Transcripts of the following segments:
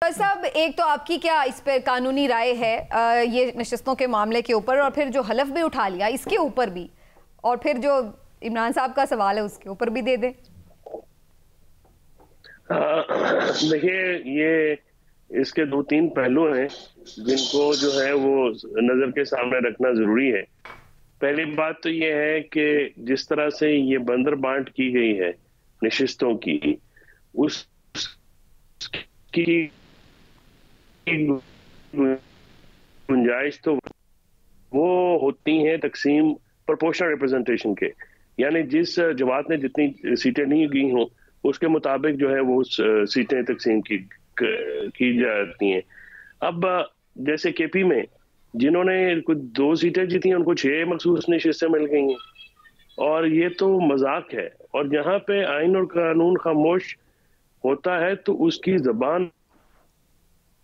जज साहब, एक तो आपकी क्या इस पर कानूनी राय है ये नशिस्तों के मामले के ऊपर, और फिर जो हलफ भी उठा लिया इसके ऊपर भी, और फिर जो इमरान साहब का सवाल है उसके ऊपर भी दे दें। देखिए, ये इसके दो तीन पहलू हैं जिनको जो है वो नजर के सामने रखना जरूरी है। पहली बात तो ये है कि जिस तरह से ये बंदर बांट की गई है नशिस्तों की, उसकी गुंजाइश तो वो होती है तकसीम प्रोपोर्शनल रिप्रेजेंटेशन के, यानी जिस जमात ने जितनी सीटें नहीं की हों उसके मुताबिक जो है वो सीटें तकसीम की जाती हैं। अब जैसे केपी में जिन्होंने कुछ 2 सीटें जीती हैं उनको 6 मखसूस नशिस्तें मिल गई हैं, और ये तो मजाक है। और जहाँ पे आइन और कानून खामोश होता है तो उसकी जबान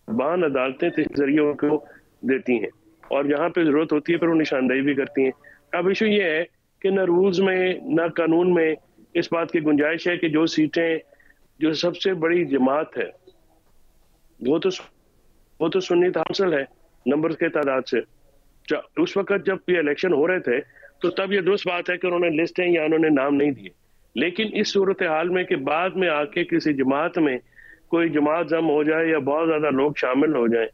अदालतें के जरिए उनको देती हैं, और जहाँ पे जरूरत होती है फिर वो निशानदेही भी करती हैं। अब इशू ये है कि न रूल्स में न कानून में इस बात की गुंजाइश है कि जो सीटें जो सबसे बड़ी जमात है वो तो सुन्नी काउंसिल है नंबर के तादाद से। उस वक्त जब ये इलेक्शन हो रहे थे तो तब ये दुरुस्त बात है कि उन्होंने लिस्टें या उन्होंने नाम नहीं दिए, लेकिन इस सूरत हाल में कि बाद में आके किसी जमात में कोई जमात जम हो जाए या बहुत ज्यादा लोग शामिल हो जाएं,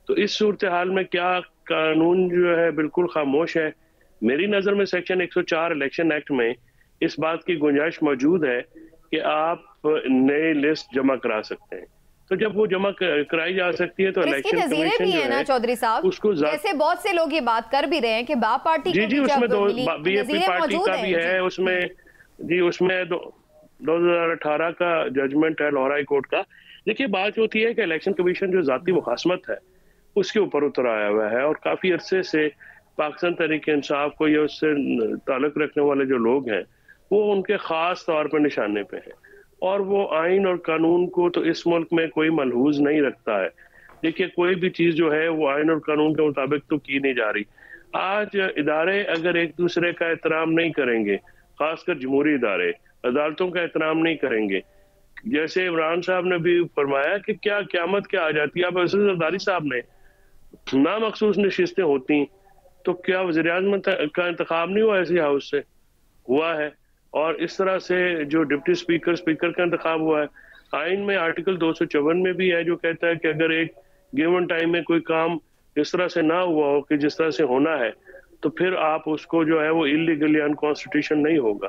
तो इस सूरत हाल में क्या कानून जो है बिल्कुल खामोश है। मेरी नजर में सेक्शन 104 इलेक्शन एक्ट में इस बात की गुंजाइश मौजूद है कि आप नई लिस्ट जमा करा सकते हैं। तो जब वो जमा कराई जा सकती है तो इलेक्शन कमीशन भी है ना चौधरी साहब, उसको जैसे बहुत से लोग ये बात कर भी रहे हैं कि बाप पार्टी जी उसमें बीएपी पार्टी का भी है उसमें जी, उसमें 2018 का जजमेंट है लाहौर हाई कोर्ट का। देखिए, बात होती है कि इलेक्शन कमीशन जो जाती मुखासमत है उसके ऊपर उतर आया हुआ है, और काफी अरसे से पाकिस्तान तहरीक इंसाफ को या उससे ताल्लुक रखने वाले जो लोग हैं वो उनके खास तौर पर निशाने पे हैं, और वो आइन और कानून को तो इस मुल्क में कोई मलहूज नहीं रखता है। देखिए, कोई भी चीज जो है वो आइन और कानून के मुताबिक तो की नहीं जा रही। आज इदारे अगर एक दूसरे का एहतराम नहीं करेंगे, खासकर जमहूरी इदारे अदालतों का एहतराम नहीं करेंगे, जैसे इमरान साहब ने भी फरमाया कि क्या क़यामत क्या आ जाती है। अब जरदारी साहब ने ना मखसूस नशिस्तें होती तो क्या वज़ीर आज़म का इंतखाब नहीं हुआ ऐसी हाउस से? हुआ है। और इस तरह से जो डिप्टी स्पीकर का इंतखाब हुआ है। आइन में आर्टिकल 254 में भी है जो कहता है कि अगर एक गिवन टाइम में कोई काम इस तरह से ना हुआ हो कि जिस तरह से होना है, तो फिर आप उसको जो है वो इलीगल या अनकॉन्स्टिट्यूशन नहीं होगा।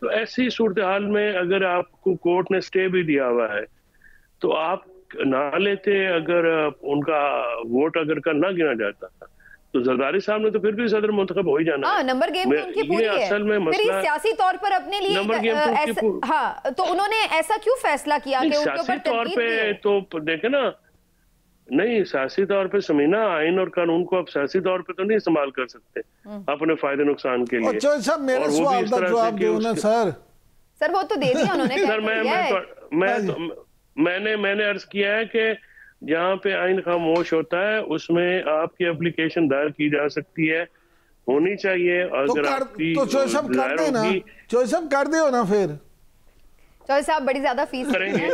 तो ऐसी सूरत हाल में अगर आपको कोर्ट ने स्टे भी दिया हुआ है तो आप ना लेते, अगर उनका वोट अगर का ना गिना जाता तो जरदारी साहब ने तो फिर भी सदर मुंतखब हो ही जाना। नंबर गेम तो उनकी पूरी है। असल में मसला सियासी तौर पर अपने लिए नंबर गेम तो उन्होंने ऐसा क्यों फैसला किया कि उनके ऊपर तौर पे तो देखे ना, नहीं सियासी तौर पे समीना आइन और कानून को आप सियासी तौर पे तो नहीं इस्तेमाल कर सकते अपने फायदे नुकसान के लिए। सब मेरे सवाल का जवाब दो ना सर वो तो दे दिया उन्होंने। सर मैंने अर्ज किया है कि जहाँ पे आइन खामोश होता है उसमें आपकी एप्लीकेशन दायर की जा सकती है, होनी चाहिए। अगर आपकी तो चोई साहब कर दे ना, चोई साहब कर दे ना, फिर चौधरी साहब बड़ी ज्यादा फीस करेंगे,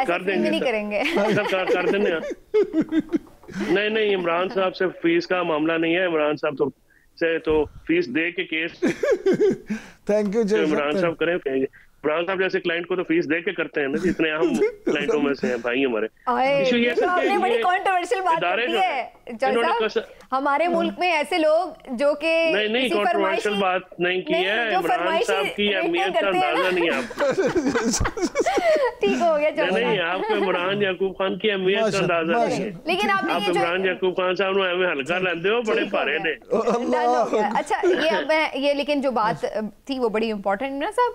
कर देंगे, नहीं करेंगे कर देंगे। नहीं, इमरान साहब से फीस का मामला नहीं है। इमरान साहब तो फीस दे के केस थैंक यू इमरान साहब करें। इमरान साहब जैसे क्लाइंट को तो फीस दे के करते हैं ना, जितने हम क्लाइंटों में से हैं भाई हमारे। आपने बड़ी कंट्रोवर्शियल बात की है। हमारे मुल्क में ऐसे लोग जो कि नहीं कंट्रोवर्शियल बात नहीं की है। इमरान साहब की अहमियत का अंदाजा नहीं आपको। ठीक हो गया। नहीं, आपको इमरान याकूब खान की अहमियत का अंदाजा नहीं है, लेकिन आप इमरान याकूब खान साहब ने हल्का लेते हो, बड़े भारे ने। अच्छा, ये लेकिन जो बात थी वो बड़ी इंपॉर्टेंट ना साहब।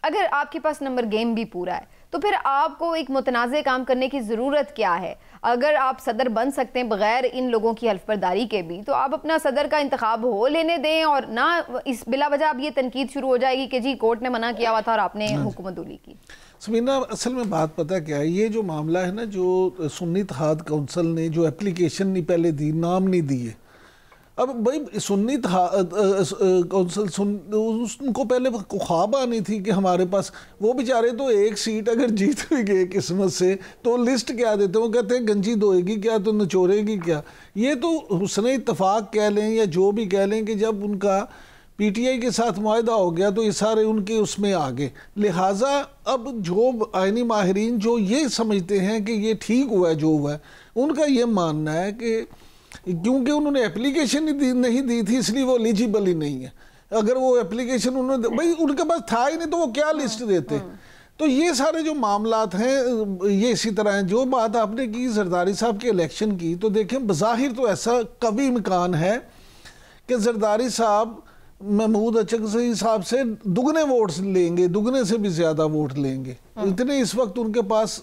अगर आपके पास नंबर गेम भी पूरा है तो फिर आपको एक मुतनाज़े काम करने की ज़रूरत क्या है? अगर आप सदर बन सकते हैं बगैर इन लोगों की हल्फबर्दारी के भी, तो आप अपना सदर का इंतखाब हो लेने दें, और ना इस बिला वजह अब ये तनकीद शुरू हो जाएगी कि जी कोर्ट ने मना किया हुआ था और आपने हुकूमत उली की। समीना, असल में बात पता क्या है, ये जो मामला है ना, जो सुन्नी इत्तेहाद काउंसिल ने जो एप्लीकेशन नहीं पहले दी, नाम नहीं दिए, अब भाई सुन्नी कौंसिल उनको पहले ख्वाब आनी थी कि हमारे पास, वो बेचारे तो एक सीट अगर जीत भी गए किस्मत से तो लिस्ट क्या देते, वो कहते हैं गंजी धोएगी क्या तो नचोड़ेगी क्या। ये तो हुस्न इत्तफाक कह लें या जो भी कह लें कि जब उनका पीटीआई के साथ मुआहदा हो गया तो ये सारे उनके उसमें आ गए। लिहाजा अब जो आईनी माहिरीन जो ये समझते हैं कि ये ठीक हुआ है जो हुआ है, उनका ये मानना है कि क्योंकि उन्होंने एप्लीकेशन नहीं दी थी इसलिए वो एलिजिबल ही नहीं है। अगर वो एप्लीकेशन उन्होंने भाई उनके पास था ही नहीं तो वो क्या लिस्ट देते। तो ये सारे जो मामलात हैं ये इसी तरह हैं। जो बात आपने की जरदारी साहब के इलेक्शन की, तो देखें बज़ाहिर तो ऐसा कभी इम्कान है कि जरदारी साहब महमूद अचकज़ई साहब से दुगने वोट्स लेंगे, दुगने से भी ज़्यादा वोट लेंगे। इतने इस वक्त उनके पास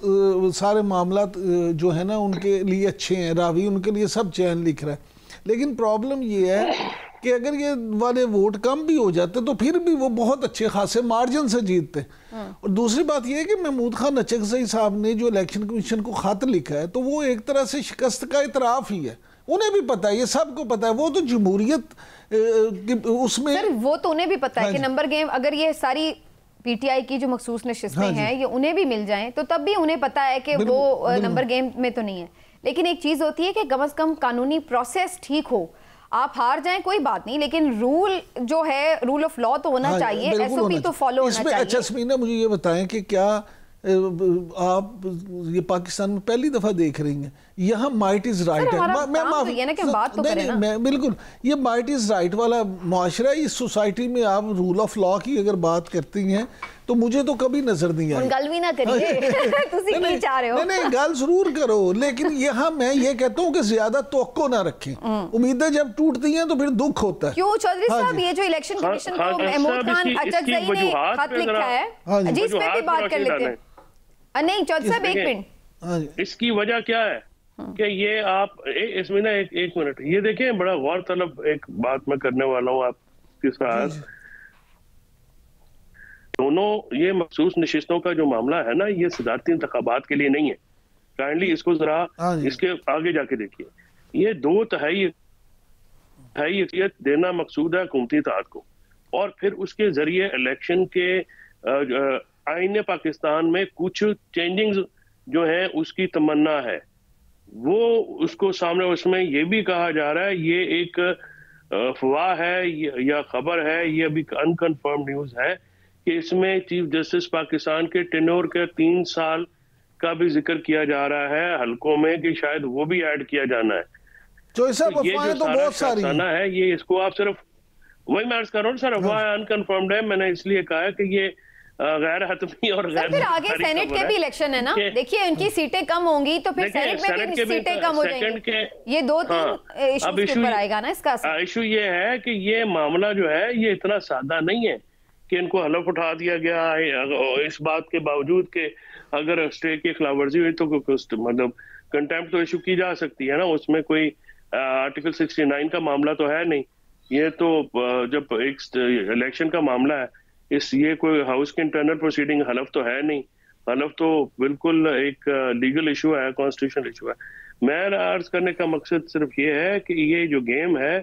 सारे मामलात जो है ना उनके लिए अच्छे हैं, रावी उनके लिए सब चैन लिख रहा है। लेकिन प्रॉब्लम ये है कि अगर ये वाले वोट कम भी हो जाते तो फिर भी वो बहुत अच्छे खासे मार्जिन से जीतते। और दूसरी बात ये है कि महमूद खान अचकज़ई साहब ने जो इलेक्शन कमीशन को खत लिखा है तो वो एक तरह से शिकस्त का इतराफ़ ही है। उन्हें भी पता है, ये सबको पता है, वो तो जमहूरियत उसमें सर वो तो उन्हें भी पता है कि नंबर गेम अगर ये सारी पीटीआई की जो मखसूस नशिस्तें हैं ये उन्हें भी मिल जाएं तो तब भी उन्हें पता है कि वो नंबर गेम में तो नहीं है। लेकिन एक चीज होती है कि कम से कम कानूनी प्रोसेस ठीक हो। आप हार जाएं कोई बात नहीं, लेकिन रूल जो है रूल ऑफ लॉ तो होना चाहिए, एसओपी तो फॉलो होना चाहिए। अच्छा समीना मुझे ये बताएं कि क्या आप ये पाकिस्तान में पहली दफा देख रही हैं यहाँ माइट इज राइट है। मैं बिल्कुल ये माइट इज राइट वाला मुआशरा, इस सोसाइटी में आप रूल ऑफ लॉ की अगर बात करती हैं तो मुझे तो कभी नजर नहीं आई। गल भी ना करिए नहीं चाह रहे हो। नहीं गल जरूर करो, लेकिन यहाँ मैं ये कहता हूँ कि ज्यादा तवक्को ना रखें। उम्मीदें जब टूटती हैं तो फिर दुख होता है। क्यों चौधरी साहब ये जो इलेक्शन कमीशन को महमूद खान अचकज़ई ने खत लिखा है जिस पे भी बात कर लेते हैं। नहीं चौधरी साहब एक मिनट, इसकी वजह क्या है कि ये आप इसमें ना एक मिनट ये देखें, बड़ा गौर तलब एक बात मैं करने वाला हूँ आपके साथ। दोनों ये मखसूस नशिस्तों का जो मामला है ना ये सदारती इंतखाबात के लिए नहीं है। काइंडली इसको जरा इसके आगे जाके देखिए। ये 2 तिहाई अक्सरियत देना मकसूद है हुकूमती इत्तेहाद को, और फिर उसके जरिए इलेक्शन के आईने पाकिस्तान में कुछ चेंजिंग्स जो है उसकी तमन्ना है वो उसको सामने। उसमें ये भी कहा जा रहा है ये एक अफवाह है या खबर है, ये अभी अनकन्फर्म न्यूज है कि इसमें चीफ जस्टिस पाकिस्तान के टेन्योर के 3 साल का भी जिक्र किया जा रहा है हलकों में कि शायद वो भी ऐड किया जाना है। तो ये जो तो बहुत सारी है ये इसको आप सिर्फ वही मैं अर्ज कर रहा हूँ सर, अफवाह अनकन्फर्म्ड है। मैंने इसलिए कहा है कि ये गैर हतमी और गैर फिर आगे सेनेट के भी इलेक्शन है ना, देखिए उनकी सीटें कम होंगी तो फिर सेनेट में भी सीटें कम हो जाएंगी। ये 2-3 इश्यूज के ऊपर आएगा ना इसका इशू। ये है कि ये मामला जो है ये इतना सादा नहीं है कि इनको हलफ उठा दिया गया है इस बात के बावजूद कि अगर स्टे की खिलाफ वर्जी हुई तो मतलब कंटेम्प्ट तो इशू की जा सकती है ना, उसमें कोई आर्टिकल 69 का मामला तो है नहीं। ये तो जब एक इलेक्शन का मामला है ये कोई हाउस के इंटरनल प्रोसीडिंग हलफ तो है नहीं। हलफ तो बिल्कुल एक लीगल इशू है, कॉन्स्टिट्यूशनल इशू है। मैं अर्ज करने का मकसद सिर्फ ये है कि ये जो गेम है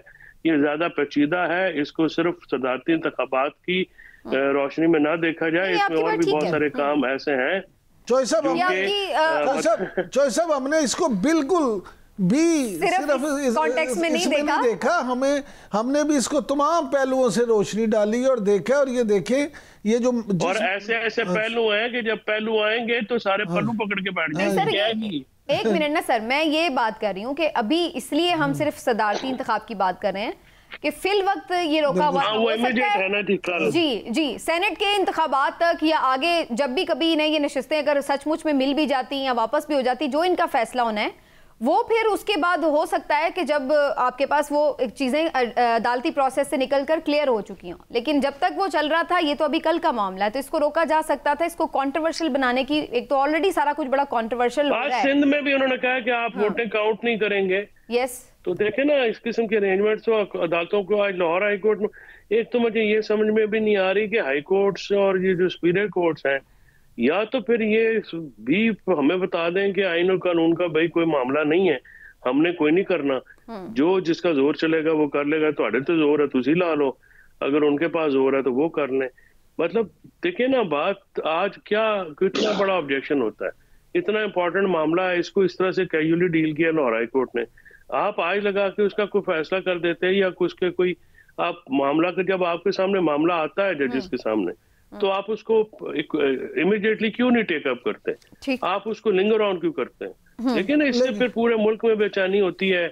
ये ज्यादा पेचीदा है, इसको सिर्फ सदारती इंतखाबात की रोशनी में ना देखा जाए। इसमें और भी बहुत सारे काम ऐसे हैं। चौधरी साहब हमने इसको बिल्कुल भी सिर्फ कॉन्टेक्स्ट में नहीं देखा, हमने भी इसको तमाम पहलुओं से रोशनी डाली और देखा। और ये देखें ये जो और ऐसे पहलू हैं कि जब पहलू आएंगे तो सारे पहलू पकड़ के बैठ जाएंगे। एक मिनट ना सर, मैं ये बात कर रही हूँ कि अभी इसलिए हम सिर्फ सदारती इंतखाब की बात कर रहे हैं कि फिल वक्त ये रोका हुआ हो सकता है। जी सेनेट के इंतखाबात तक या आगे जब भी कभी इन्हें ये नशिस्तें अगर सचमुच में मिल भी जाती या वापस भी हो जाती, जो इनका फैसला होना है वो फिर उसके बाद हो सकता है कि जब आपके पास वो चीज़ें अदालती प्रोसेस से निकलकर क्लियर हो चुकी हों। लेकिन जब तक वो चल रहा था ये तो अभी कल का मामला है, तो इसको रोका जा सकता था। इसको कंट्रोवर्शियल बनाने की एक तो ऑलरेडी सारा कुछ बड़ा कंट्रोवर्शियल हो रहा है। सिंध में भी उन्होंने कहा कि आप वोटें काउंट नहीं करेंगे। यस, तो देखे ना इस किस्म के अरेंजमेंट्स तो अदालतों को आज लाहौर हाई कोर्ट में एक तो मुझे ये समझ में भी नहीं आ रही कि हाई कोर्ट्स और ये जो सुपीरियर कोर्ट्स हैं या तो फिर ये भी हमें बता दें कि आईन और कानून का भाई कोई मामला नहीं है, हमने कोई नहीं करना, जो जिसका जोर चलेगा वो कर लेगा। ਤੁਹਾਡੇ तो जोर है तुसी ला लो, अगर उनके पास जोर है तो वो कर लें। मतलब देखिए ना, बात आज क्या कितना बड़ा ऑब्जेक्शन होता है, इतना इंपॉर्टेंट मामला है, इसको इस तरह से कैजुअली डील किया लाहौर हाई कोर्ट ने। आप आज लगा के उसका कोई फैसला कर देते हैं, या उसके कोई आप मामला का, जब आपके सामने मामला आता है जजेस के सामने, तो आप उसको इमीडिएटली क्यों नहीं टेकअप करते, आप उसको लिंगर ऑन क्यों करते हैं? लेकिन इससे फिर पूरे मुल्क में बेचैनी होती है,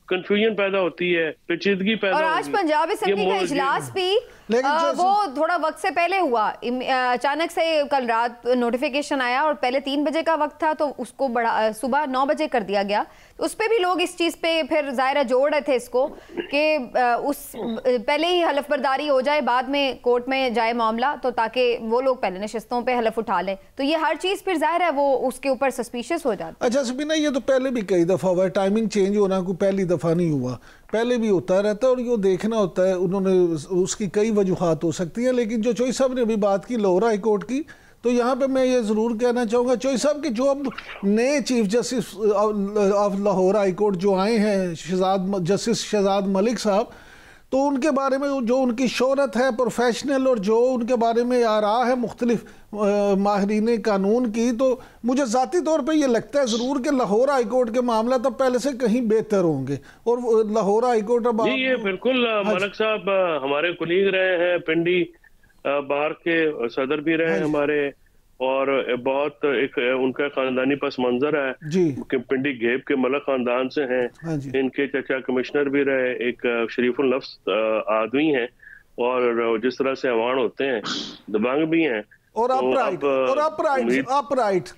कंफ्यूजन पैदा होती है, पेचीदगी पैदा होती है। और आज पंजाब असेंबली का इजलास भी वो थोड़ा वक्त से पहले हुआ, अचानक से कल रात नोटिफिकेशन आया और पहले 3 बजे का वक्त था, तो उसको बड़ा सुबह 9 बजे कर दिया गया। तो उस पे भी लोग इस चीज़ पे फिर ज़ाहिर जोड़ रहे थे इसको कि उस पहले ही हलफ बर्दारी हो जाए, बाद में कोर्ट में जाए मामला, तो ताकि वो लोग पहले नशिस्तों पे हलफ उठा लें। तो ये हर चीज़ फिर ज़ाहिर है वो उसके ऊपर सस्पिशियस हो जाता है। अच्छा सबीना, ये तो पहले भी कई दफ़ा हुआ है, टाइमिंग चेंज होना कोई पहली दफ़ा नहीं हुआ, पहले भी होता रहता है और ये देखना होता है। उन्होंने उसकी कई वजूहात हो सकती हैं, लेकिन जो चोई साहब ने अभी बात की लाहौर हाई कोर्ट की, तो यहाँ पे मैं ये ज़रूर कहना चाहूँगा चोई साहब कि जो अब नए chief justice of Lahore high court जो आए हैं, जस्टिस शहजाद मलिक साहब, तो उनके बारे में जो उनकी शोहरत है प्रोफेशनल और जो उनके बारे में आ रहा है मुख्तलिफ माहिरीन कानून की, तो मुझे ज़ाती तौर पे ये लगता है ज़रूर कि लाहौर हाई कोर्ट के मामला तो पहले से कहीं बेहतर होंगे। और लाहौर हाई कोर्ट अब ये बिल्कुल मलिक साहब हमारे कुलीग रहे हैं, पिंडी बार के सदर भी रहे हैं हमारे, और बहुत एक उनका खानदानी पस मंजर है कि पिंडी घेब के मलक खानदान से हैं। इनके चचा कमिश्नर भी रहे, एक शरीफुल नफ्स आदमी हैं, और जिस तरह से अवान होते हैं दबंग भी हैं, और अपराइट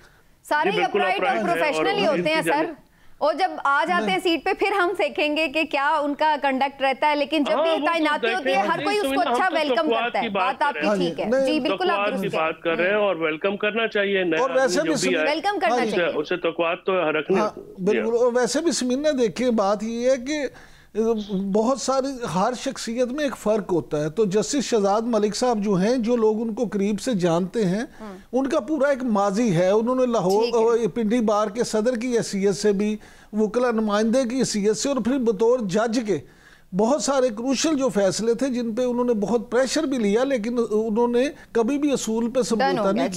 सारे अपराइट और प्रोफेशनल ही होते हैं सर। और जब आ जाते हैं सीट पे फिर हम सीखेंगे कि क्या उनका कंडक्ट रहता है, लेकिन जब भी तैनाती होती है हर कोई उसको अच्छा वेलकम करता है। बात आपकी ठीक है जी, बिल्कुल आप दुरुस्त बात कर रहे हैं, और वेलकम करना चाहिए, और वैसे भी वेलकम करना चाहिए, उसे तकवात तो रखना बिल्कुल। और वैसे भी समीना देखिए, बात ये है कि बहुत सारी हर शख्सियत में एक फ़र्क होता है। तो जस्टिस शहजाद मलिक साहब जो हैं, जो लोग उनको करीब से जानते हैं, उनका पूरा एक माजी है। उन्होंने लाहौर पिंडी बार के सदर की हैसियत से भी, वकला नुमाइंदे की हैसियत से, और फिर बतौर जज के बहुत सारे क्रूशल जो फैसले थे जिन पे उन्होंने बहुत प्रेशर भी लिया, लेकिन उन्होंने कभी भी असूल पे समझौता नहीं।